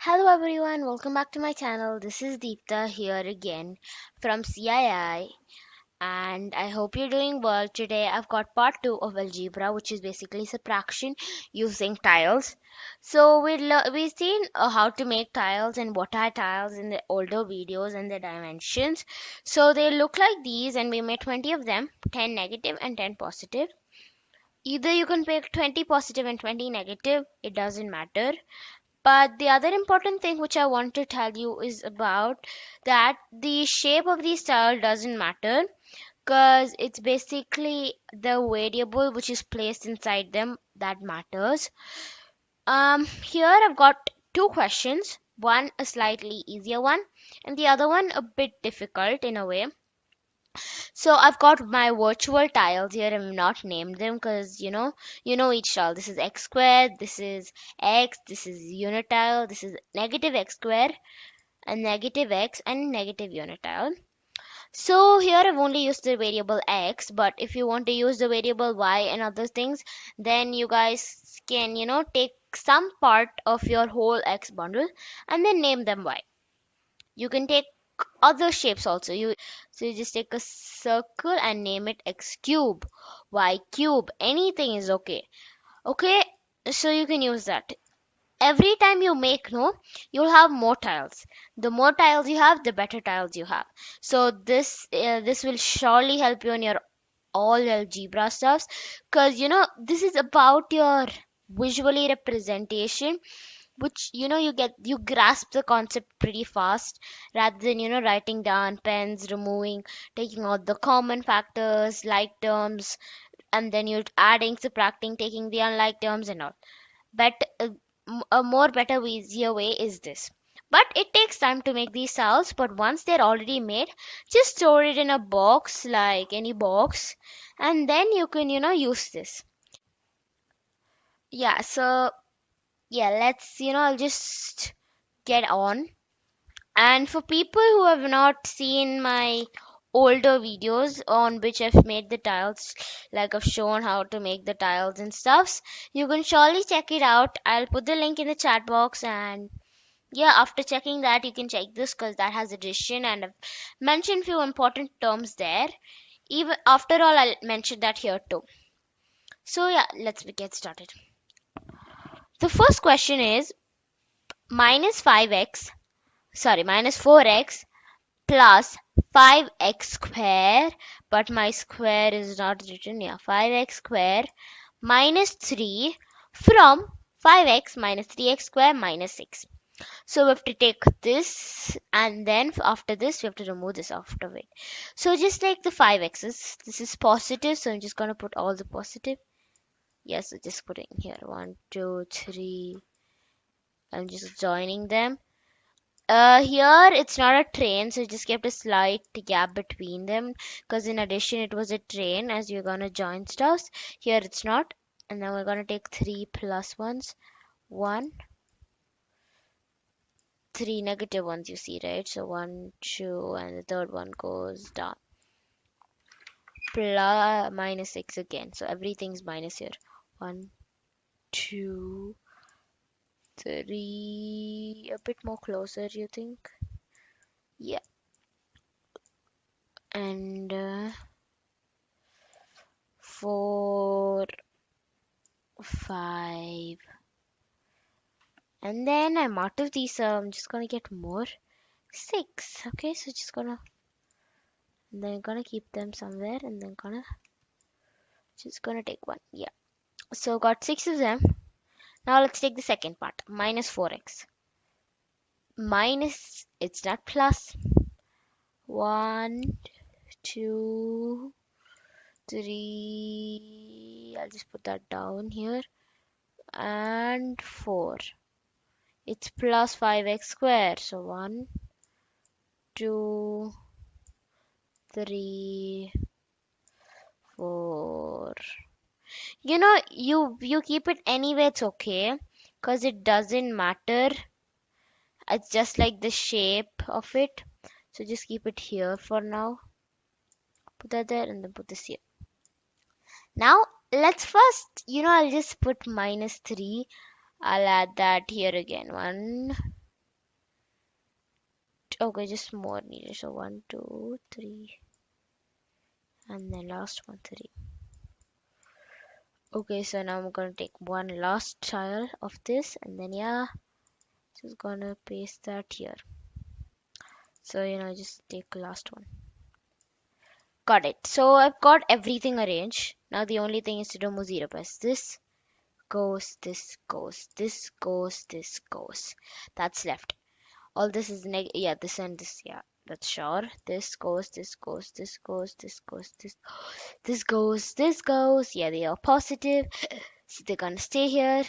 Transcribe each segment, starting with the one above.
Hello everyone, welcome back to my channel. This is Deepta here again from CII and I hope you're doing well. Today I've got part 2 of algebra, which is basically subtraction using tiles. So we've seen how to make tiles and what are tiles in the older videos and the dimensions. So they look like these and we made 20 of them, 10 negative and 10 positive. Either you can pick 20 positive and 20 negative, it doesn't matter. But the other important thing which I want to tell you is about that the shape of the style doesn't matter because it's basically the variable which is placed inside them that matters. Here I've got two questions. One a slightly easier one and the other one a bit difficult in a way. So I've got my virtual tiles here. I've not named them because you know each tile. This is x squared, this is x, this is unit tile, this is negative x squared, and negative x and negative unit tile. So here I've only used the variable x, but if you want to use the variable y and other things, then you guys can take some part of your whole x bundle and then name them y. You can take other shapes also. You just take a circle and name it x cube, y cube, anything is okay. Okay, so you can use that. Every time you make, no, you'll have more tiles. The more tiles you have, the better tiles you have. So this will surely help you in your all algebra stuffs, because this is about your visually representation, which you grasp the concept pretty fast rather than writing down pens, removing, taking out the common factors like terms, and then you're adding, subtracting, taking the unlike terms and all. But a more better easier way is this. But it takes time to make these cells, but once they're already made, just store it in a box, like any box, and then you can use this. Yeah, so yeah, let's I'll just get on. And for people who have not seen my older videos on which I've made the tiles, like I've shown how to make the tiles and stuffs, you can surely check it out. I'll put the link in the chat box, and yeah, after checking that you can check this because that has addition and I've mentioned few important terms there. Even after all, I'll mention that here too. So yeah, let's get started. The first question is minus 5x, sorry, minus 4x plus 5x square, but my square is not written here. 5x square minus 3 from 5x minus 3x square minus 6. So we have to take this, and then after this we have to remove this after it. So just like the 5x's, this is positive, so I'm just gonna put all the positive. Yes, so just putting here 1 2 3. I'm just joining them. Here it's not a train, so just kept a slight gap between them because in addition it was a train as you're gonna join stuffs. Here it's not, and then we're gonna take 3 plus ones, 1, 3 negative ones, you see, right? So 1 2 and the third one goes down, plus minus 6 again, so everything's minus here. 1 2 3, a bit more closer, you think? Yeah. And 4 5, and then I'm out of these, so I'm just gonna get more. 6. Okay, so then gonna keep them somewhere, and then just gonna take one. Yeah, so got 6 of them. Now let's take the second part. Minus 4x minus, it's not plus. 1 2 3, I'll just put that down here, and 4. It's plus 5x square, so 1 2 3 4. You keep it anyway, it's okay, because it doesn't matter. It's just like the shape of it, so just keep it here for now. Put that there and then put this here. Now let's first, I'll just put minus 3. I'll add that here again. 1 Okay, just more needed. So 1, 2, 3, and then last one 3. Okay, so now I'm gonna take one last tile of this, and then yeah, just gonna paste that here. So just take last one. Got it. So I've got everything arranged. Now the only thing is to remove 0 pairs. This goes, this goes, this goes, this goes. That's left. All this is yeah, this and this, yeah, that's sure. This goes, this goes, this goes, this goes, this goes, this goes. Yeah, they are positive, so they're gonna stay here.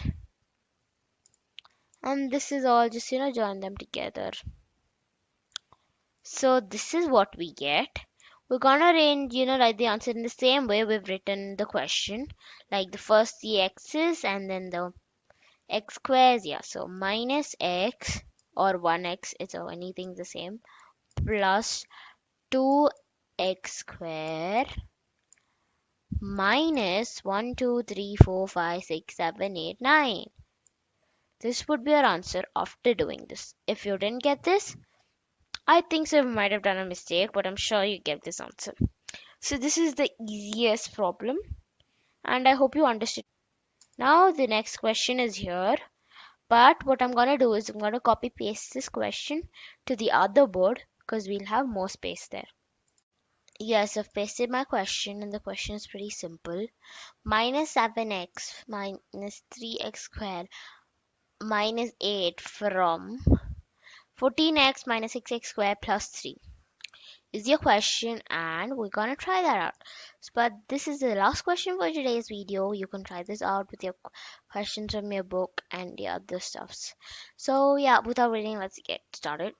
And this is all just join them together. So this is what we get. We're gonna arrange, write the answer in the same way we've written the question, like the first the x's and then the x squares. Yeah, so minus x or 1x, it's anything the same, plus 2x square minus 1, 2, 3, 4, 5, 6, 7, 8, 9. This would be our answer after doing this. If you didn't get this, I think so you might have done a mistake, but I'm sure you get this answer. So this is the easiest problem, and I hope you understood. Now the next question is here, but what I'm gonna do is I'm gonna copy paste this question to the other board because we'll have more space there. Yes, I've pasted my question, and the question is pretty simple. Minus 7x minus 3x squared minus 8 from 14x minus 6x squared plus 3 is your question, and we're gonna try that out. But this is the last question for today's video. You can try this out with your questions from your book and the other stuffs. So yeah, without waiting, let's get started.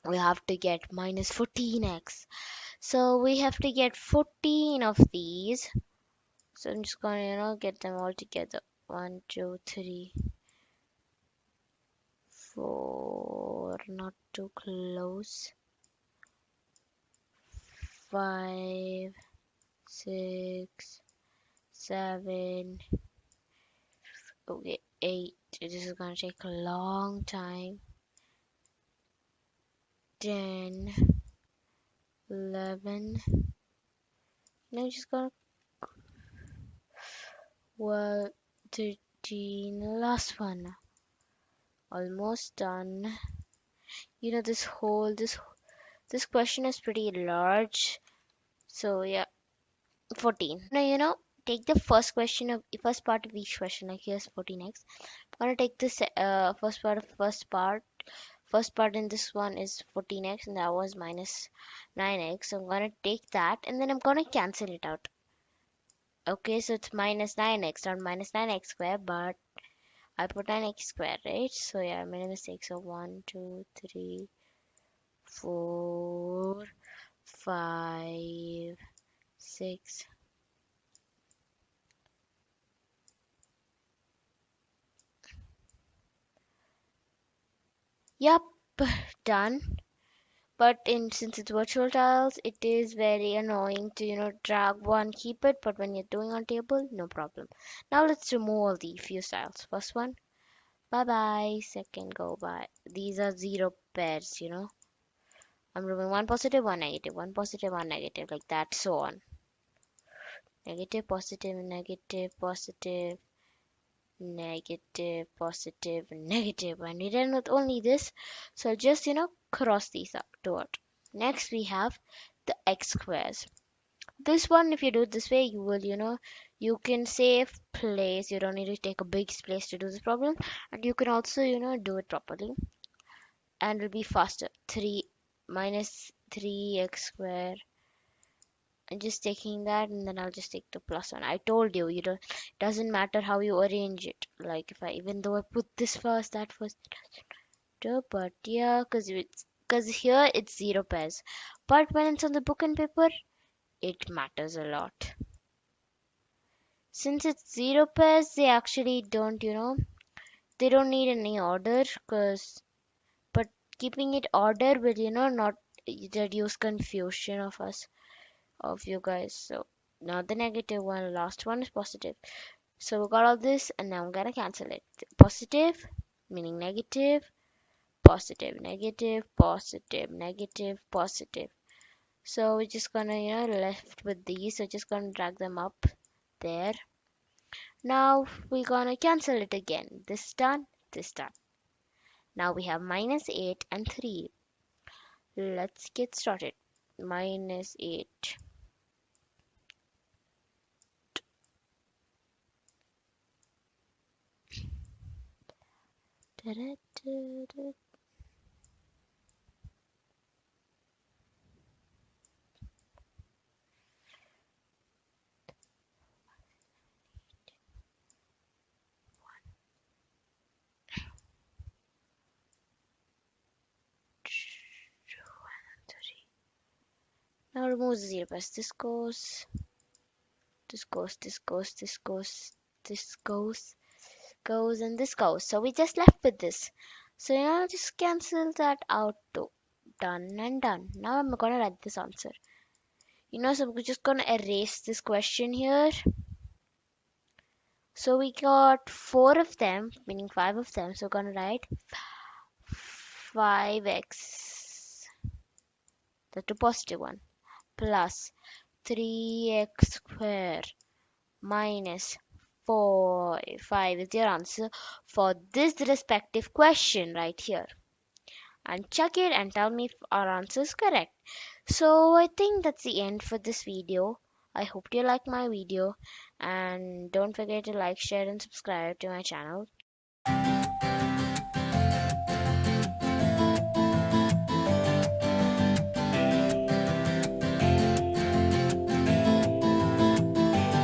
We have to get minus 14x. So we have to get 14 of these. So I'm just gonna, get them all together. 1, 2, 3, 4, not too close. 5, 6, 7, okay, 8. This is gonna take a long time. 10, 11. Now just gonna 12, 13. Last one. Almost done. This question is pretty large. So yeah, 14. Now take the first question of first part of each question. Like here's 14x. I'm gonna take this first part of first part in this one is 14x, and that was minus 9x. So I'm gonna take that and then I'm gonna cancel it out. Okay, so it's minus 9x, not minus 9x squared, but I put 9x squared, right? So yeah, I made a mistake. So 1, 2, 3, 4, 5, 6. Yep, done. But since it's virtual tiles, it is very annoying to drag one, keep it, but when you're doing on table, no problem. Now let's remove all the few tiles. First one, bye bye. Second, go by. These are 0 pairs. I'm removing one positive, one negative, one positive, one negative, like that, so on. Negative, positive, negative, positive, negative, positive, negative. And we're done with only this, so just cross these up to it. Next we have the x squares. This one, if you do it this way, you will you can save place. You don't need to take a big space to do this problem, and you can also do it properly, and it'll be faster. 3 minus 3x squared, and just taking that, and then I'll just take the plus one. I told you, doesn't matter how you arrange it. Like if I even though I put this first, that first, but yeah, because here it's 0 pairs, but when it's on the book and paper, it matters a lot. Since it's 0 pairs, they actually don't they don't need any order, but keeping it order will not reduce confusion of you guys. So now the negative one, last one is positive. So we got all this, and now I'm gonna cancel it. Positive meaning negative, positive, negative, positive, negative, positive. So we're just gonna, left with these. So just gonna drag them up there. Now we're gonna cancel it again. This done, this done. Now we have minus 8 and 3. Let's get started. Minus 8. Now remove the 0 plus this goes, this goes, this goes, this goes, and this goes. So we just left with this. So just cancel that out too. Done and done. Now I'm gonna write this answer. So we're just gonna erase this question here. So we got 4 of them, meaning 5 of them. So we're gonna write 5x, that's the positive one, plus 3x squared minus 5 is your answer for this respective question right here. And check it and tell me if our answer is correct. So I think that's the end for this video. I hope you like my video, and don't forget to like, share and subscribe to my channel.